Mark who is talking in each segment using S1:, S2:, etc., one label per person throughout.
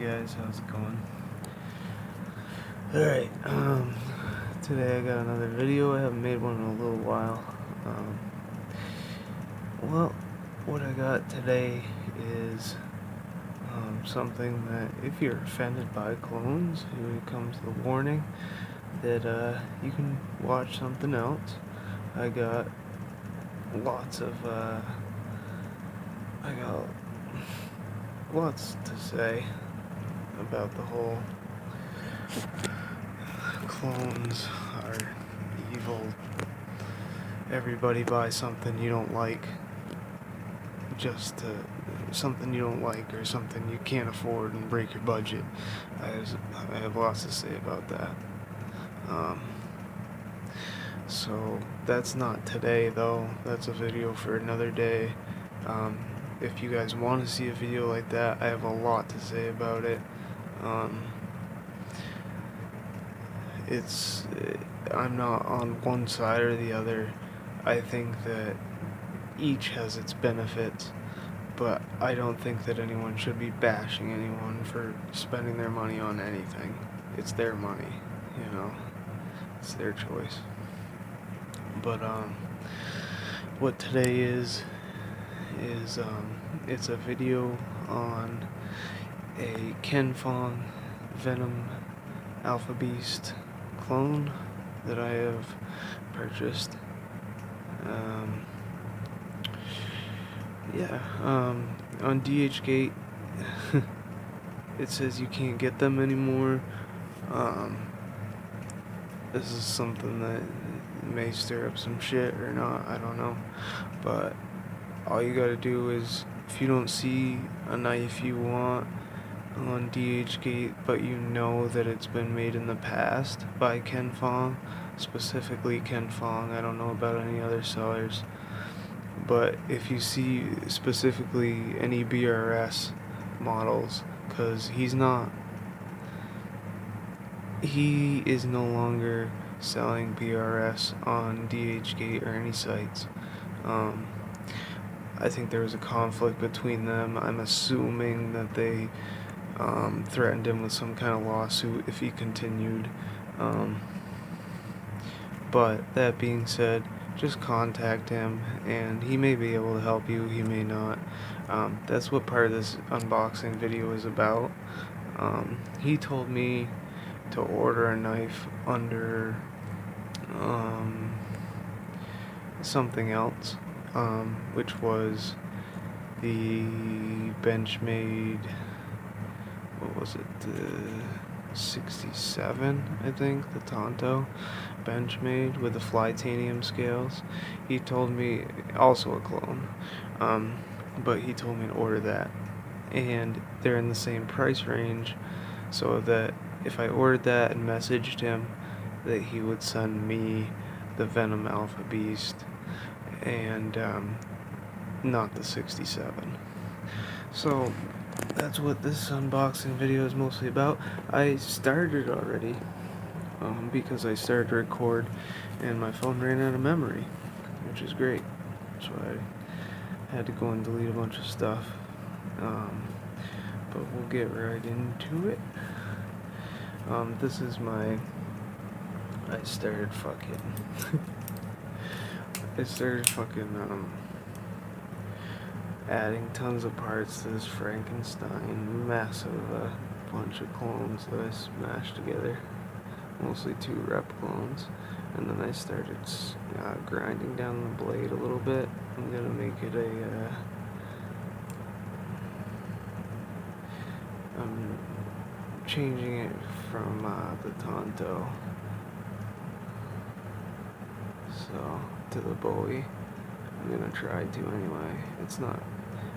S1: guys, how's it going? Alright, today I got another video. I haven't made one in a little while. Well, what I got today is something that if you're offended by clones, here comes the warning that you can watch something else. I got lots to say about the whole clones are evil. Everybody buys something you don't like, something you don't like or something you can't afford and break your budget. I have lots to say about that. So that's not today though. That's a video for another day. If you guys want to see a video like that, I have a lot to say about it. I'm not on one side or the other. I think that each has its benefits, but I don't think that anyone should be bashing anyone for spending their money on anything. It's their money, it's their choice. But what today is it's a video on a Fong Venom Alpha Beast clone that I have purchased. On DHgate it says you can't get them anymore. This is something that may stir up some shit or not, I don't know. But all you gotta do is, if you don't see a knife you want on DHgate, but you know that it's been made in the past by Fong, specifically Fong, I don't know about any other sellers, but if you see specifically any BRS models, because he is no longer selling BRS on DHgate or any sites. I think there was a conflict between them. I'm assuming that they threatened him with some kind of lawsuit if he continued. But that being said, just contact him and he may be able to help you, he may not. That's what part of this unboxing video is about. He told me to order a knife under something else, which was the Benchmade, what was it, the 67, I think, the Tonto Benchmade with the Flytanium scales. He told me, also a clone, but he told me to order that, and they're in the same price range, so that if I ordered that and messaged him, that he would send me the Venom Alpha Beast and not the 67. So that's what this unboxing video is mostly about. I started already because I started to record and my phone ran out of memory, which is great. So I had to go and delete a bunch of stuff. But we'll get right into it. This is I started adding tons of parts to this Frankenstein massive bunch of clones that I smashed together, mostly 2 rep clones, and then I started grinding down the blade a little bit. I'm gonna make it I'm changing it from the Tonto to the Bowie. I'm gonna try to anyway.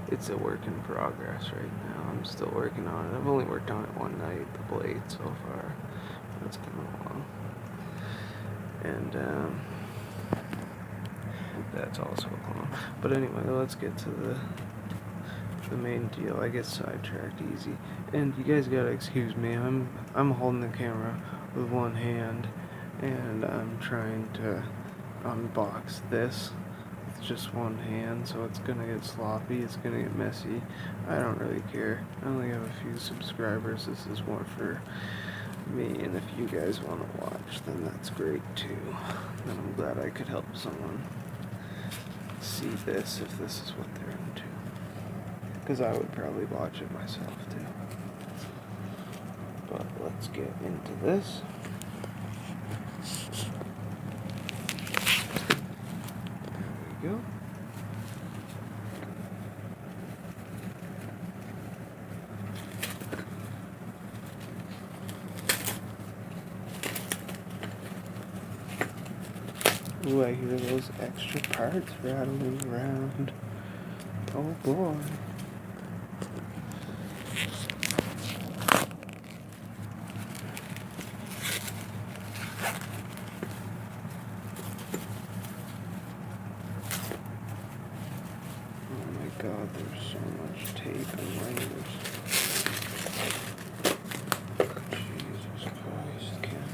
S1: It's a work in progress right now. I'm still working on it. I've only worked on it one night, the blade so far. That's coming along. And that's also a clone. But anyway, let's get to the main deal. I get sidetracked easy. And you guys gotta excuse me. I'm holding the camera with one hand and I'm trying to unbox this with just one hand, so it's gonna get sloppy, it's gonna get messy. I don't really care. I only have a few subscribers. This is more for me, and if you guys want to watch, then that's great too. And I'm glad I could help someone see this if this is what they're into. Because I would probably watch it myself too. But let's get into this. There we go. Ooh, I hear those extra parts rattling around. Oh boy. Oh my god, there's so much tape and layers. Jesus Christ, Ken.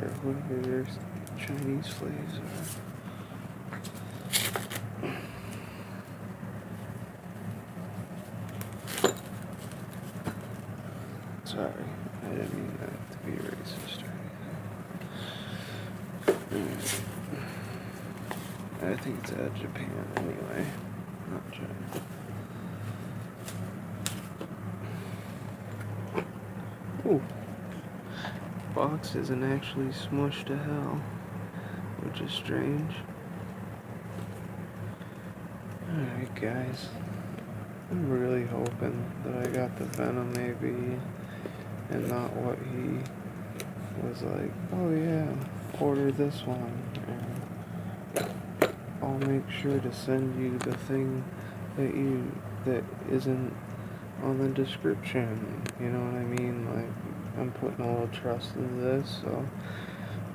S1: Or whoever their Chinese slaves are. Sorry, I didn't mean that to be racist or anything. I think it's out of Japan anyway, not China. Ooh. Box isn't actually smushed to hell, which is strange. Alright guys, I'm really hoping that I got the Venom maybe, and not what he was like, oh yeah, order this one, and I'll make sure to send you the thing that isn't on the description, you know what I mean? Like, I'm putting a little trust into this, so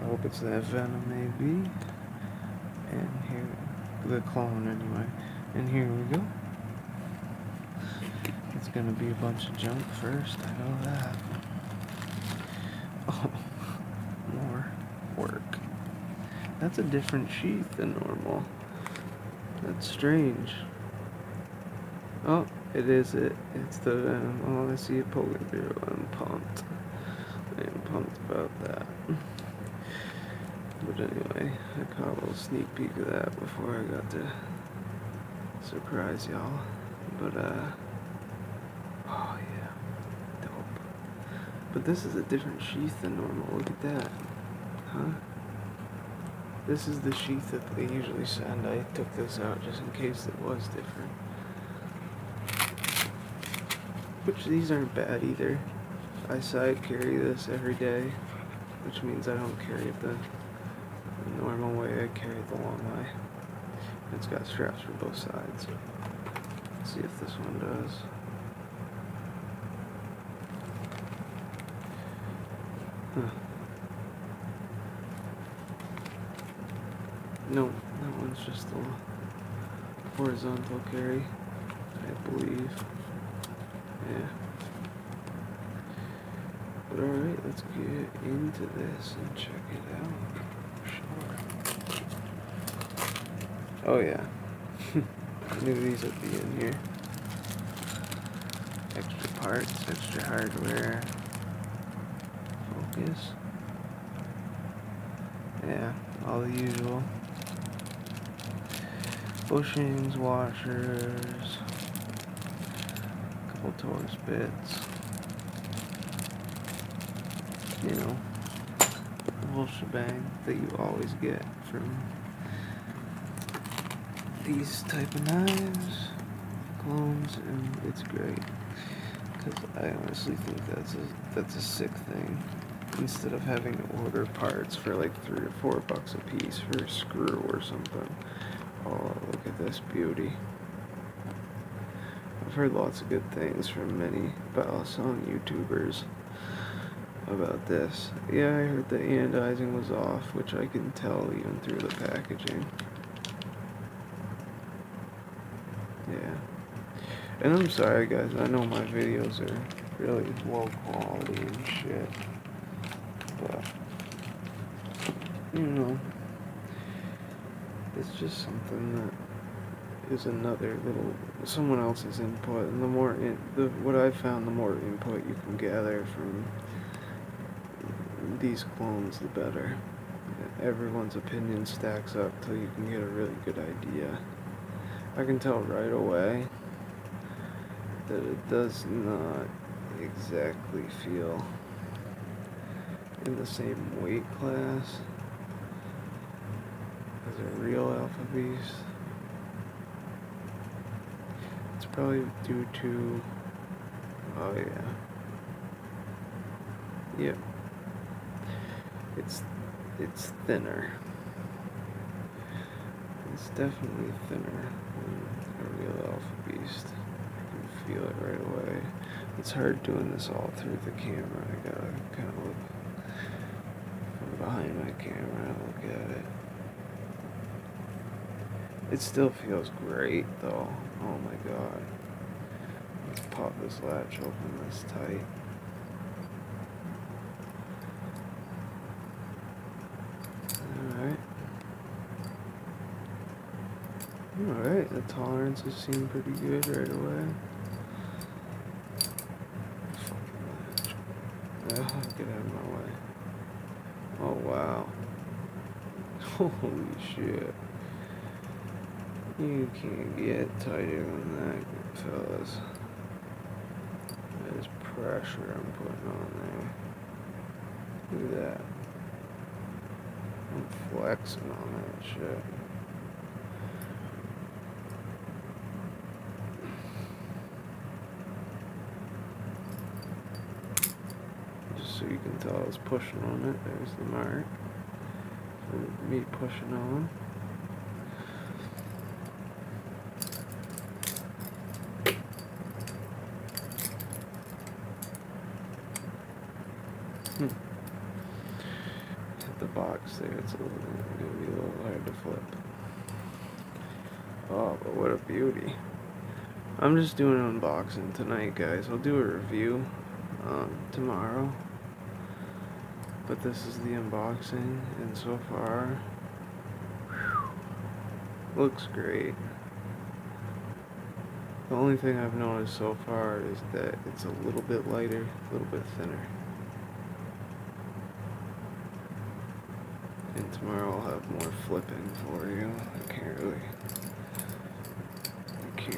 S1: I hope it's that Venom maybe. And here, the clone anyway. And here we go. It's gonna be a bunch of junk first, I know that. Oh, more work. That's a different sheath than normal. That's strange. Oh, it is it. It's the Venom. Oh, I see it poking through. I'm pumped. I am pumped about that. But anyway, I caught a little sneak peek of that before I got to surprise y'all. But, oh yeah, dope. But this is a different sheath than normal. Look at that. Huh? This is the sheath that they usually send. I took this out just in case it was different. Which these aren't bad either. I side carry this every day, which means I don't carry it the normal way. I carry it the long way. It's got straps for both sides. Let's see if this one does. Huh. No, that one's just a horizontal carry, I believe. Yeah. But alright, let's get into this and check it out. Sure. Oh yeah. I knew these would be in here. Extra parts, extra hardware. Focus. Yeah, all the usual. Bushings, washers, couple Taurus bits. You know, the whole shebang that you always get from these type of knives, clones, and it's great. Because I honestly think that's a sick thing. Instead of having to order parts for like $3 or $4 a piece for a screw or something. Oh, look at this beauty. I've heard lots of good things from many Balisong YouTubers about this. Yeah, I heard the anodizing was off, which I can tell even through the packaging. Yeah. And I'm sorry guys, I know my videos are really low quality and shit. But, you know, it's just something that is another little someone else's input, and the more what I've found, the more input you can gather from these clones, the better. Everyone's opinion stacks up till you can get a really good idea. I can tell right away that it does not exactly feel in the same weight class as a real alpha beast. It's probably due to, oh yeah, yep, it's thinner. It's definitely thinner than a real alpha beast. I can feel it right away. It's hard doing this all through the camera. I gotta kind of look from behind my camera and look at it. It still feels great though. Oh my god. Let's pop this latch open this tight. Alright, the tolerances seem pretty good right away. Get out of my way. Oh wow. Holy shit. You can't get tighter than that, fellas. That is pressure I'm putting on there. Look at that. I'm flexing on that shit. Just so you can tell I was pushing on it. There's the mark for me pushing on. Hit the box there. It's gonna be a little hard to flip. Oh, but what a beauty. I'm just doing an unboxing tonight, guys. I'll do a review tomorrow. But this is the unboxing, and so far, looks great. The only thing I've noticed so far is that it's a little bit lighter, a little bit thinner. And tomorrow I'll have more flipping for you. I can't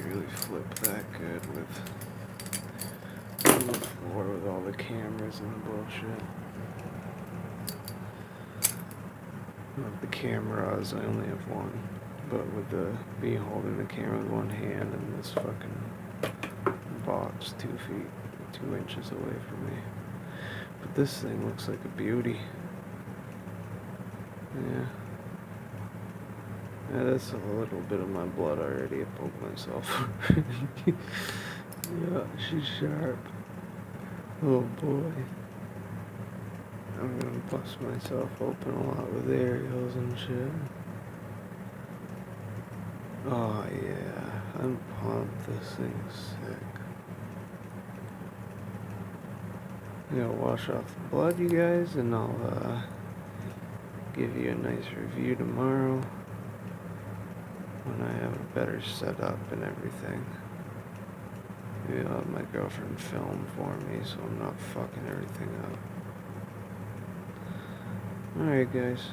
S1: really flip that good on the floor with all the cameras and the bullshit. With the cameras, I only have one. But with me holding the camera with one hand and this fucking box 2 inches away from me. But this thing looks like a beauty. Yeah. Yeah, that's a little bit of my blood already. I poked myself. Yeah, she's sharp. Oh boy. I'm gonna bust myself open a lot with aerials and shit. Oh yeah, I'm pumped. This thing's sick. I'm gonna wash off the blood, you guys, and I'll give you a nice review tomorrow when I have a better setup and everything. Maybe I'll have my girlfriend film for me so I'm not fucking everything up. Alright guys,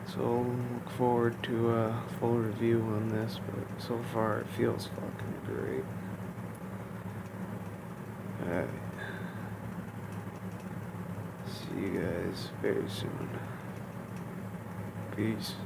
S1: so look forward to a full review on this, but so far it feels fucking great. Alright, see you guys very soon. Peace.